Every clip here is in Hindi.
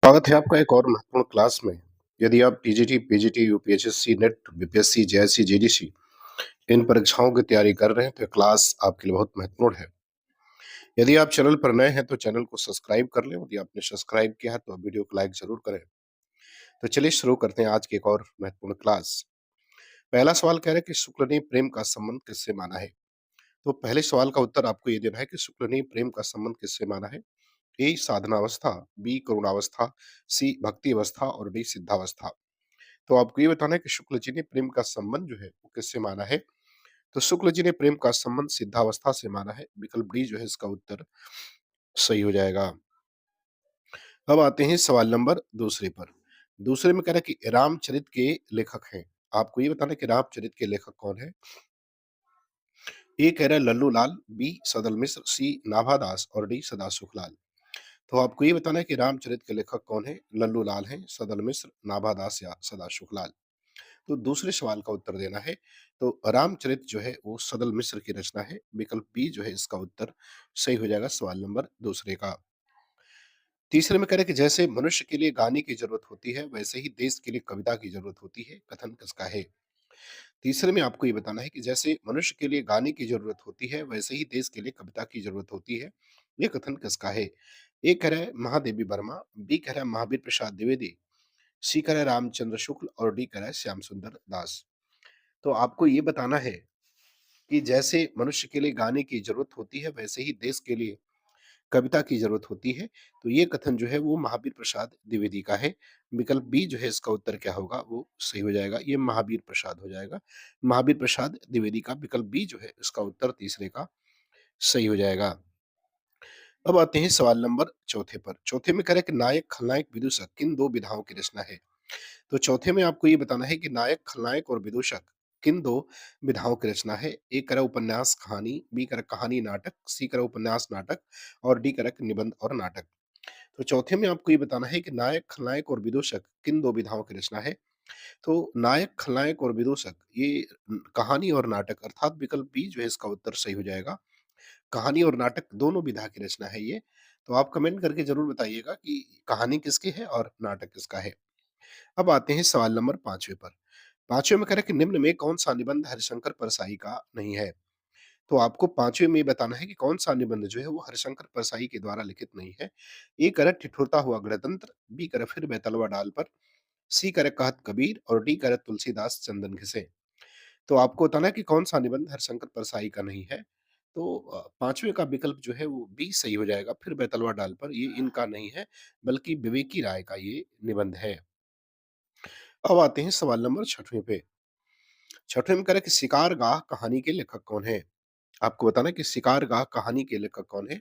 स्वागत है आपका एक और महत्वपूर्ण क्लास में। यदि आप TGT, PGT, UPSC, NET, BPSC, JSC, JDC इन परीक्षाओं की तैयारी कर रहे हैं तो ये क्लास आपके लिए बहुत महत्वपूर्ण है। यदि आप चैनल पर नए हैं तो चैनल को सब्सक्राइब कर लें। यदि आपने सब्सक्राइब किया है तो वीडियो को लाइक जरूर करें। तो चलिए शुरू करते हैं आज की एक और महत्वपूर्ण क्लास। पहला सवाल कह रहा है कि शुक्ल ने प्रेम का संबंध किससे माना है। तो पहले सवाल का उत्तर आपको ये देना है कि शुक्ल ने प्रेम का संबंध किससे माना है। ए साधनावस्था, बी करुणावस्था, सी भक्ति अवस्था और डी सिद्धावस्था। तो आपको ये बताना है कि शुक्ल जी ने प्रेम का संबंध जो है वो किससे माना है। तो शुक्ल जी ने प्रेम का संबंध सिद्धावस्था से माना है। विकल्प डी जो है इसका उत्तर सही हो जाएगा। अब आते हैं सवाल नंबर दूसरे पर। दूसरे में कह रहा है कि रामचरित के लेखक हैं। आपको ये बताना है कि रामचरित के लेखक कौन है। ए कह रहा है लल्लू लाल, बी सदल मिश्र, सी नाभादास और डी सदा सुखलाल। तो आपको ये बताना है कि रामचरित के लेखक कौन है। लल्लू लाल हैं, सदल मिश्र, नाभादास या सदा सुखलाल। तो दूसरे सवाल का उत्तर देना है। तो रामचरित जो है वो सदल मिश्र की रचना है। विकल्प बी जो है इसका उत्तर सही हो जाएगा सवाल नंबर दूसरे का। तीसरे में कह रहे हैं कि जैसे मनुष्य के लिए गाने की जरूरत होती है वैसे ही देश के लिए कविता की जरूरत होती है। कथन किसका है। तीसरे में आपको ये बताना है कि जैसे मनुष्य के लिए गाने की जरूरत होती है वैसे ही देश के लिए कविता की जरूरत होती है। ये कथन किसका है। ए कह रहा है महादेवी वर्मा, बी कह रहा है महावीर प्रसाद द्विवेदी, सी कह रहा है रामचंद्र शुक्ल और डी कह रहा है श्याम सुंदर दास। तो आपको ये बताना है कि जैसे मनुष्य के लिए गाने की जरूरत होती है वैसे ही देश के लिए कविता की जरूरत होती है। तो ये कथन जो है वो महावीर प्रसाद द्विवेदी का है। विकल्प बी जो है इसका उत्तर क्या होगा वो सही हो जाएगा। ये महावीर प्रसाद हो जाएगा। महावीर प्रसाद द्विवेदी का विकल्प बी जो है इसका उत्तर तीसरे का सही हो जाएगा। अब आते हैं सवाल नंबर चौथे पर। चौथे में कह रहे हैं कि नायक खलनायक विदूषक किन दो विधाओं की रचना है। तो चौथे में आपको ये बताना है कि नायक खलनायक और विदूषक किन दो विधाओं की रचना है। एक करा उपन्यास कहानी, बी करा कहानी नाटक, सी करा उपन्यास नाटक और डी करा निबंध और नाटक। तो चौथे में आपको ये बताना है कि नायक खलनायक और विदूषक किन दो विधाओं की रचना है। तो नायक खलनायक और विदूषक ये कहानी और नाटक अर्थात विकल्प बी जो है इसका उत्तर सही हो जाएगा। कहानी और नाटक दोनों विधा की रचना है ये। तो आप कमेंट करके जरूर बताइएगा कि कहानी किसकी है और नाटक किसका है। अब आते हैं सवाल नंबर पांचवे पर। पांचवे में कह रहा है कि निम्न में कौन सा निबंध हरिशंकर परसाई का नहीं है। तो आपको पांचवे में ये बताना है कि कौन सा निबंध जो है वो हरिशंकर परसाई के द्वारा लिखित नहीं है। ए करे ठिठुरता हुआ गणतंत्र, बी करे फिर बेतलवा डाल पर, सी करे कहत कबीर और डी करे तुलसीदास चंदन घिसे। तो आपको बताना है कि कौन सा निबंध हरिशंकर परसाई का नहीं है। तो पांचवे का विकल्प जो है वो बी सही हो जाएगा। फिर बेतलवा डाल पर ये इनका नहीं है बल्कि विवेकी राय का ये निबंध है। अब आते हैं सवाल नंबर छठवें पे। छठवें में कह रहा है कि शिकारगाह कहानी के लेखक कौन है। आपको बताना है कि शिकारगाह कहानी के लेखक कौन है।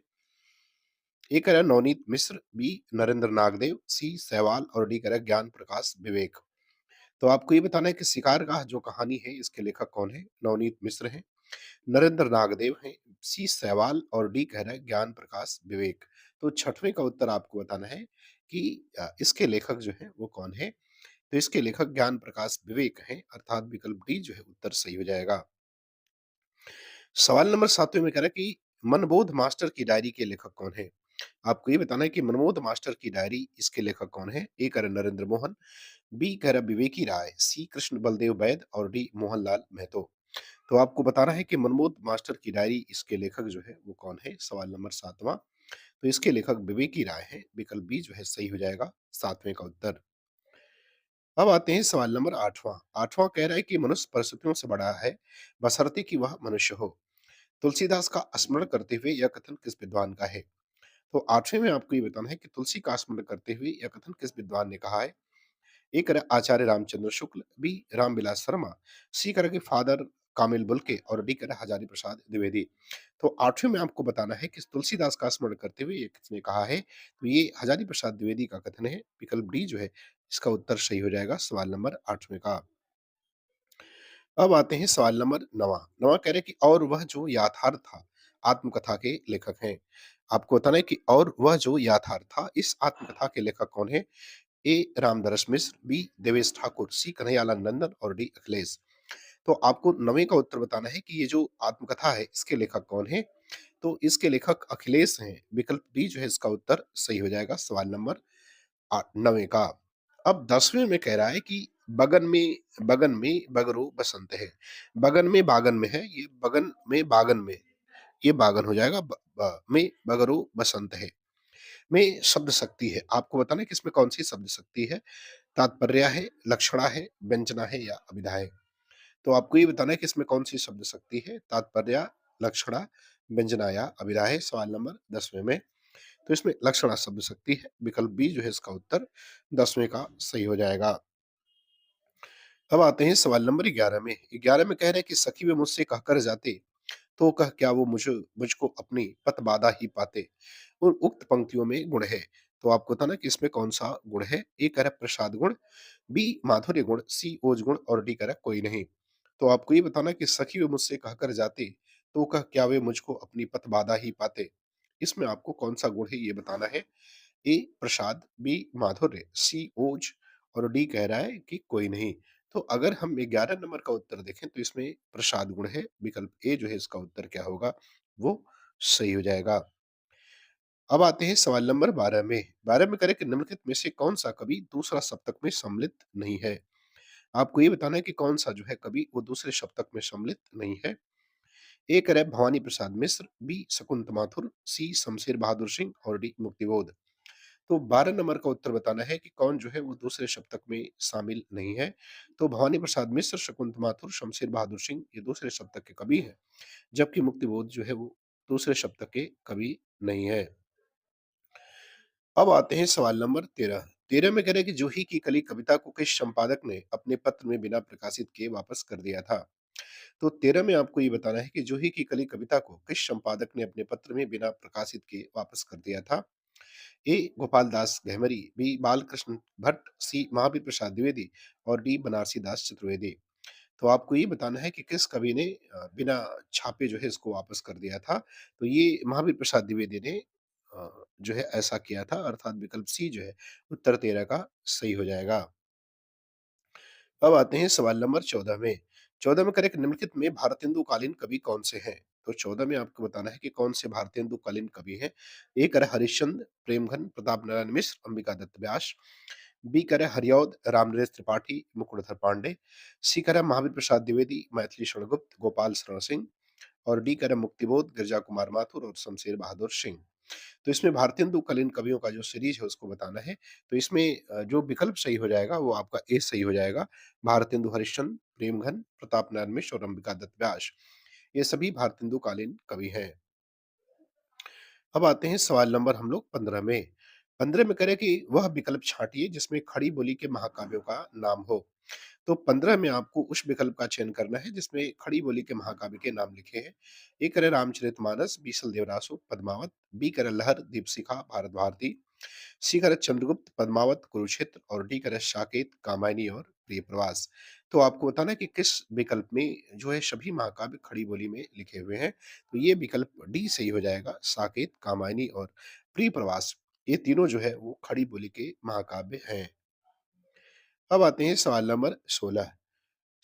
ए कह रहा है नवनीत मिश्र, बी नरेंद्र नागदेव, सी सहवाल और डी कह रहा है ज्ञान प्रकाश विवेक। तो आपको ये बताना है कि शिकारगाह जो कहानी है इसके लेखक कौन है। नवनीत मिश्र हैं, नरेंद्र नागदेव हैं, सी सहवाल और डी कह रहा है ज्ञान प्रकाश विवेक। तो छठवें का उत्तर आपको बताना है कि इसके लेखक जो है वो कौन है। तो इसके लेखक ज्ञान प्रकाश विवेक हैं अर्थात विकल्प डी जो है उत्तर सही हो जाएगा। सवाल नंबर सातवें में कह रहा है कि मनबोध मास्टर की डायरी के लेखक कौन है। आपको ये बताना है कि मनमोद मास्टर की डायरी इसके लेखक कौन है। ए कह रहा नरेंद्र मोहन, बी कह रहा विवेकी राय, सी कृष्ण बलदेव वैद और डी मोहनलाल महतो। तो आपको बताना है कि मनमोद मास्टर की डायरी इसके लेखक जो है वो कौन है। सवाल नंबर सातवां। तो इसके लेखक विवेकी राय हैं। विकल्प बी जो है सही हो जाएगा सातवें का उत्तर। अब आते हैं सवाल नंबर आठवां। आठवां कह रहा है कि मनुष्य परिस्थितियों से बड़ा है बशर्ते कि वह मनुष्य हो। तुलसीदास का स्मरण करते हुए यह कथन किस विद्वान का है। तो आठवें में आपको ये बताना है कि तुलसी का स्मरण करते हुए यह कथन किस विद्वान ने कहा है। ए कर आचार्य रामचंद्र शुक्ल, बी रामविलास शर्मा, सी कर के फादर कामिल बुल्के और डी कर हजारी प्रसाद द्विवेदी। तो आठवें में आपको बताना है कि तुलसीदास का स्मरण करते हुए ये किसने कहा है। तो ये हजारी प्रसाद द्विवेदी का कथन है। विकल्प डी जो है इसका उत्तर सही हो जाएगा सवाल नंबर आठवें का। अब आते हैं सवाल नंबर नवा। नवा कह रहे कि और वह जो याथार्थ था आत्मकथा के लेखक हैं। आपको बताना है कि और वह जो याथार्थ था इस आत्मकथा के लेखक कौन है। ए रामदरस मिश्र, बी देवेश ठाकुर, सी कन्हैयालाल नंदन और डी अखिलेश। तो आपको नवे का उत्तर बताना है कि ये जो आत्मकथा है इसके लेखक कौन है। तो इसके लेखक अखिलेश हैं। विकल्प डी जो है इसका उत्तर सही हो जाएगा सवाल नंबर 9वें का। अब 10वें में कह रहा है कि बगन में बगरो बसंत है। बगन में बागन में है, ये बगन में बागन में, ये बागन हो जाएगा। में बगरो बसंत है में शब्द शक्ति है। आपको बताना है कि इसमें कौन सी शब्द शक्ति है। तात्पर्य है, लक्षणा है, व्यंजना है या अभिधा है। तो आपको ये बताना है कि इसमें कौन सी शब्द शक्ति है। तात्पर्य, लक्षणा, व्यंजना या अभिधा है सवाल नंबर 10वें में। तो इसमें लक्षणा शब्द शक्ति है। विकल्प बी जो है इसका उत्तर 10वें का सही हो जाएगा। अब आते हैं सवाल नंबर 11 में। 11 में कह रहे हैं कि सखी वे मुझसे कहकर जाते, तो कह क्या वो मुझको अपनी पत बाधा ही पाते। और उक्त पंक्तियों में गुण है। तो आपको था ना कि इसमें कौन सा गुण है। ए कह रहा है प्रसाद गुण, बी माधुर्य गुण, सी ओज गुण और डी कह रहा है कोई नहीं। तो आपको ये बताना कि सखी वे मुझसे कहकर जाते, तो कह क्या वे मुझको अपनी पत बाधा ही पाते। इसमें आपको कौन सा गुण है ये बताना है। ए प्रसाद, बी माधुर्य, सी ओज और डी कह रहा है कि कोई नहीं। तो अगर हम 11 नंबर का उत्तर देखें तो इसमें प्रसाद गुण है। विकल्प ए जो है इसका उत्तर क्या होगा, वो सही हो जाएगा। अब आते हैं सवाल नंबर 12 में। 12 में करें कि निम्नलिखित में से कौन सा कवि दूसरा सप्तक में सम्मिलित नहीं है। आपको ये बताना है कि कौन सा जो है कवि वो दूसरे सप्तक में सम्मिलित नहीं है। ए करें भवानी प्रसाद मिश्र, बी शकुंत माथुर, सी शमशेर बहादुर सिंह और डी मुक्तिबोध। तो 12 नंबर का उत्तर बताना है कि कौन जो है वो दूसरे सप्तक में शामिल नहीं है। तो भवानी प्रसाद मिश्र, शकुंत माथुर, शमशेर बहादुर सिंह ये दूसरे सप्तक के कवि हैं, जबकि मुक्तिबोध जो है वो दूसरे सप्तक के कवि नहीं है। अब आते हैं सवाल नंबर 13। 13 में कह रहे हैं कि जूही की कली कविता को किस संपादक ने अपने पत्र में बिना प्रकाशित किए वापस कर दिया था। तो 13 में आपको ये बताना है कि जूही की कली कविता को किस संपादक ने अपने पत्र में बिना प्रकाशित किए वापस कर दिया था। ए गोपाल दास गहमरी, बी बालकृष्ण भट्ट, सी महावीर प्रसाद द्विवेदी और डी बनारसी दास चतुर्वेदी। तो आपको ये बताना है कि किस कवि ने बिना छापे जो है इसको वापस कर दिया था। तो ये महावीर प्रसाद द्विवेदी ने जो है ऐसा किया था, अर्थात विकल्प सी जो है उत्तर 13 का सही हो जाएगा। अब आते हैं सवाल नंबर 14 में। 14 में करें कि निम्नलिखित में भारतेंदुकालीन कवि कौन से हैं। तो 14 में आपको बताना है कि कौन से भारतेंदुकालीन कवि हैं। ए करे हरिश्चंद्र, प्रेमघन, प्रताप नारायण मिश्र, अंबिका दत्त व्यास, बी करे हरिऔध, रामनरेश त्रिपाठी, मुकुटधर पांडे, सी करे महावीर प्रसाद द्विवेदी, मैथिली शरणगुप्त, गोपाल शरण सिंह और डी करे मुक्तिबोध, गिरजा कुमार माथुर और शमशेर बहादुर सिंह। तो इसमें भारतेंदुकालीन कवियों का जो सीरीज है उसको बताना है। तो इसमें जो विकल्प सही हो जाएगा वो आपका ए सही हो जाएगा। भारतेंदु हरिश्चंद्र, प्रेमघन, प्रताप नारायण मिश्र और अंबिका दत्त व्यास, ये सभी भारतेंदुकालीन कवि हैं। अब आते हैं सवाल नंबर हम लोग 15 में। 15 में करें कि वह विकल्प छांटिए जिसमें खड़ी बोली के महाकाव्यों का नाम हो। तो 15 में आपको उस विकल्प का चयन करना है जिसमें खड़ी बोली के महाकाव्य के नाम लिखे हैं। ए करे रामचरितमानस, बी देवरासु, पद्मावत, बी करे लहर, दीपशिखा, भारत भारती, सी करे चंद्रगुप्त, पद्मावत, कुरुक्षेत्र और डी करे साकेत, कामायनी और प्रिय प्रवास। तो आपको बताना है कि किस विकल्प में जो है सभी महाकाव्य खड़ी बोली में लिखे हुए हैं। तो ये विकल्प डी सही हो जाएगा। साकेत, कामायनी और प्रिय प्रवास, ये तीनों जो है वो खड़ी बोली के महाकाव्य हैं। अब आते हैं सवाल नंबर 16।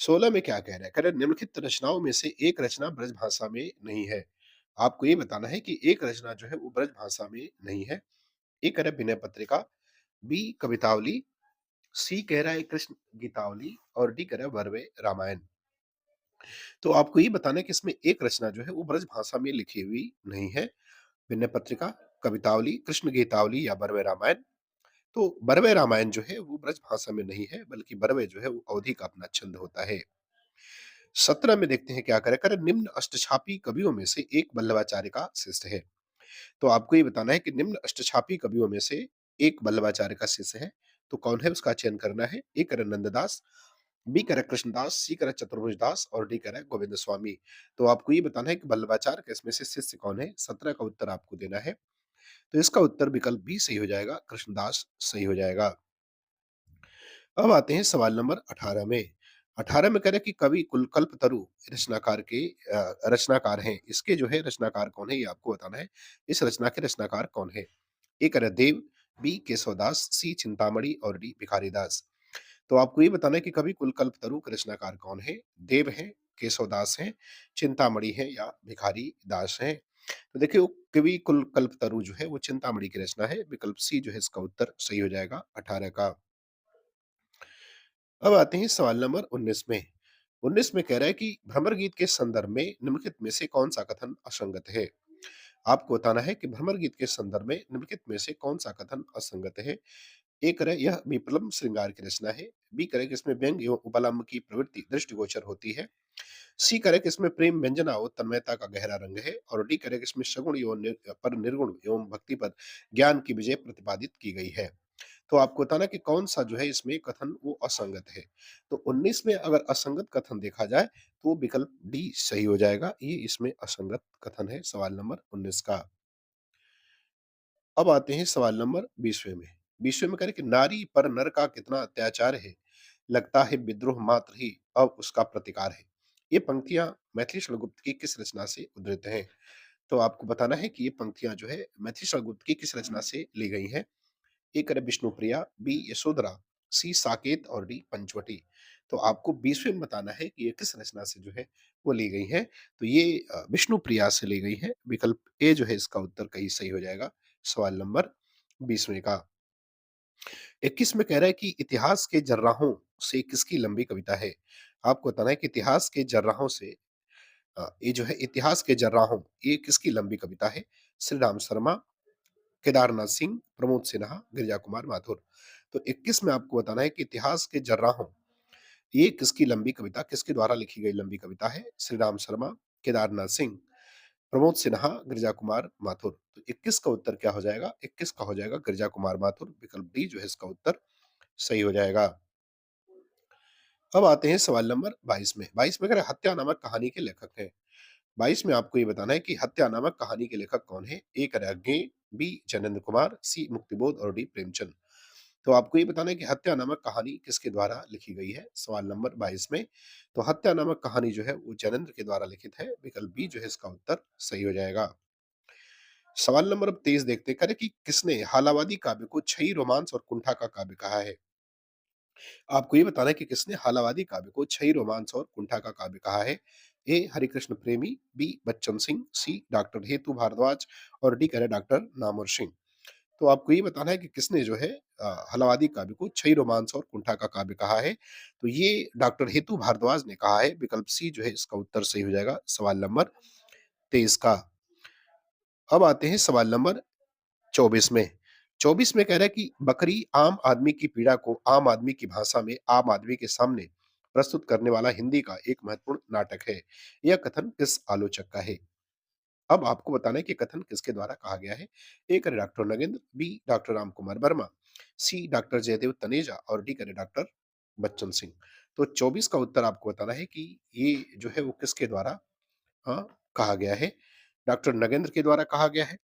16 में क्या कह रहा है? कह रहा है निम्नलिखित रचनाओं में से एक रचना ब्रज भाषा में नहीं है। आपको ये बताना है कि एक रचना जो है वो ब्रज भाषा में नहीं है। ए कह रहा है विनय पत्रिका, बी कवितावली, सी कह रहा है कृष्ण गीतावली और डी कह रहा है वर्वे रामायण। तो आपको ये बताना है कि इसमें एक रचना जो है वो ब्रज भाषा में लिखी हुई नहीं है। विनय पत्रिका, कवितावली, कृष्ण गीतावली या वर्वे रामायण। तो वर्वे रामायण जो है वो ब्रज भाषा में नहीं है, बल्कि वर्वे जो है वो अवधि का अपना छंद होता है। 17 में देखते हैं क्या करे। करे निम्न अष्टछापी कवियों में से एक वल्लभाचार्य का शिष्य है। तो आपको ये बताना है कि निम्न अष्टछापी कवियों में से एक वल्लभाचार्य का शिष्य है। तो कौन है उसका चयन करना है। ए करे नंददास, बी करे कृष्णदास, सी करे चतुर्भुज दास और डी करे गोविंद स्वामी। तो आपको ये बताना है कि वल्लभाचार्य के इसमें से शिष्य कौन है। 17 का उत्तर आपको देना है। तो इसका उत्तर विकल्प बी सही हो जाएगा, कृष्णदास सही हो जाएगा। अब आते हैं सवाल नंबर 18 में। 18 में कह रहे हैं कि कवि कल्पतरु रचनाकार के रचनाकार हैं। इसके जो है रचनाकार कौन है ये आपको बताना है। इस रचना के रचनाकार कौन है। ए कह रहे हैं देव, बी केशवदास, सी चिंतामणि और डी भिखारी दास। तो आपको ये बताना है कि कवि कल्पतरु के रचनाकार कौन है। देव हैं, केशवदास हैं, चिंतामणि हैं या भिखारी दास हैं। तो देखिए वो कवि कुल कल्पतरु जो है वो चिंतामणि की रचना है। विकल्प सी जो है इसका उत्तर सही हो जाएगा 18 का। अब आते हैं सवाल नंबर 19 में। 19 में कह रहा है कि भ्रमर गीत के संदर्भ में निम्नलिखित में से कौन सा कथन असंगत है? आपको बताना है कि भ्रमर गीत के संदर्भ में निम्नलिखित में से कौन सा कथन असंगत है? ए करे यह विप्लव श्रृंगार की रचना है। बी करे कि इसमें व्यंग एवं उपलम्ब की प्रवृत्ति दृष्टिगोचर होती है। सी करे कि इसमें प्रेम व्यंजना और तन्मयता का गहरा रंग है। और डी करे कि इसमें सगुण एवं पर निर्गुण एवं भक्ति पर ज्ञान की विजय प्रतिपादित की गई है। तो आपको बताना कि कौन सा जो है इसमें कथन वो असंगत है। तो 19 में अगर असंगत कथन देखा जाए तो वो विकल्प डी सही हो जाएगा। ये इसमें असंगत कथन है सवाल नंबर 19 का। अब आते हैं सवाल नंबर 20वें में। 20वें में कह रहे कि नारी पर नर का कितना अत्याचार है, लगता है विद्रोह मात्र ही अब उसका प्रतिकार है। ये पंक्तियां मैथिली शरणगुप्त की किस रचना से उद्धृत हैं? तो आपको बताना है कि ये पंक्तियां जो है मैथिली शरणगुप्त की किस रचना से ली गई हैं। ए करे विष्णुप्रिया, बी यशोधरा, सी साकेत और डी पंचवटी। तो आपको 20वें में बताना है कि ये किस रचना से जो है वो ली गई है। तो ये विष्णुप्रिया से ली गई है। विकल्प ए जो है इसका उत्तर कहीं सही हो जाएगा सवाल नंबर 20वें का। 21 में कह रहा है कि इतिहास के जर्राहों से किसकी लंबी कविता है? आपको बताना है कि इतिहास के जर्राहों से ये जो है इतिहास के जर्राहों, ये किसकी लंबी कविता है? श्री राम शर्मा, केदारनाथ सिंह, प्रमोद सिन्हा, गिरिजा कुमार माथुर। तो 21 में आपको बताना है कि इतिहास के जर्राहों, ये किसकी लंबी कविता, किसके द्वारा लिखी गई लंबी कविता है? श्री राम शर्मा, केदारनाथ सिंह, प्रमोद सिन्हा, गिरिजा कुमार माथुर। तो 21 का उत्तर क्या हो जाएगा? 21 का हो जाएगा गिरिजा कुमार माथुर। विकल्प डी जो है इसका उत्तर सही हो जाएगा। अब आते हैं सवाल नंबर 22 में। 22 में कह रहे हैं, हत्या नामक कहानी के लेखक हैं। 22 में आपको ये बताना है कि हत्या नामक कहानी के लेखक कौन है? ए करे अज्ञेय, बी जैनेन्द्र कुमार, सी मुक्तिबोध और डी प्रेमचंद। तो आपको ये बताना है कि हत्या नामक कहानी किसके द्वारा लिखी गई है सवाल नंबर 22 में। तो हत्या नामक कहानी जो है वो जैनेन्द्र के द्वारा लिखित है। विकल्प बी जो है इसका उत्तर सही हो जाएगा। सवाल नंबर अब 23 देखते करें कि किसने हालावादी काव्य को छई रोमांस और कुंठा का काव्य कहा है। आपको ये बताना है कि किसने हालावादी काव्य को छई रोमांस और कुंठा का काव्य कहा है। ए हरिकृष्ण प्रेमी, बी बच्चन सिंह, सी डॉक्टर हेतु भारद्वाज और डी करे डॉक्टर नामवर सिंह। तो आपको ये बताना है कि किसने जो है हलावादी काव्य को छई रोमांस और कुंठा का काव्य कहा है। तो ये डॉक्टर हेतु भारद्वाज ने कहा है। विकल्प सी जो है इसका उत्तर सही हो जाएगा सवाल नंबर 23 का। अब आते हैं सवाल नंबर 24 में। 24 में कह रहा है कि बकरी आम आदमी की पीड़ा को आम आदमी की भाषा में आम आदमी के सामने प्रस्तुत करने वाला हिंदी का एक महत्वपूर्ण नाटक है। यह कथन किस आलोचक का है? अब आपको बताना है कि कथन किसके द्वारा कहा गया है। ए करे doctor Nagendra, B doctor Ram Kumar Verma, C doctor Jaidev Taneja और डी करे डॉक्टर बच्चन सिंह। तो 24 का उत्तर आपको बताना है कि ये जो है वो किसके द्वारा हाँ, कहा गया है। डॉक्टर नगेंद्र के द्वारा कहा गया है,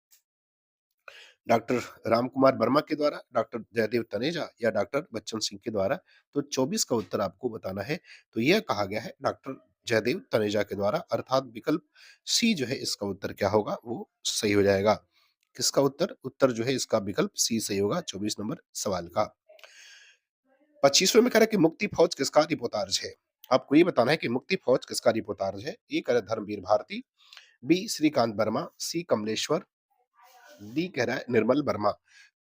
डॉक्टर रामकुमार वर्मा के द्वारा, डॉक्टर जयदेव तनेजा या डॉक्टर बच्चन सिंह के द्वारा। तो 24 का उत्तर आपको बताना है। तो यह कहा गया है डॉक्टर जयदेव तनेजा के द्वारा, अर्थात विकल्प सी जो है इसका उत्तर क्या होगा वो सही हो जाएगा। किसका उत्तर? उत्तर जो है इसका विकल्प सी सही होगा 24 नंबर सवाल का। 25वें में कह रहा है कि मुक्ति फौज किसका रिपोर्टाज है। आपको ये बताना है कि मुक्ति फौज किसका रिपोर्टाज है। ए कह रहा है धर्मवीर भारती, बी श्रीकांत वर्मा, सी कमलेश्वर, डी कह रहा है निर्मल वर्मा।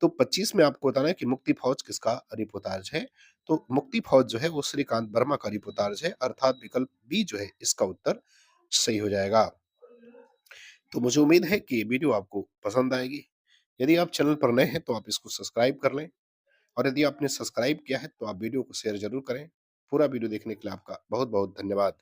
तो 25 में आपको बताना है कि मुक्ति फौज किसका रिपोर्टाज है। तो मुक्ति फौज जो है वो श्रीकांत वर्मा का रिपोर्टाज है, अर्थात विकल्प बी जो है इसका उत्तर सही हो जाएगा। तो मुझे उम्मीद है कि ये वीडियो आपको पसंद आएगी। यदि आप चैनल पर नए हैं तो आप इसको सब्सक्राइब कर लें, और यदि आपने सब्सक्राइब किया है तो आप वीडियो को शेयर जरूर करें। पूरा वीडियो देखने के लिए आपका बहुत बहुत धन्यवाद।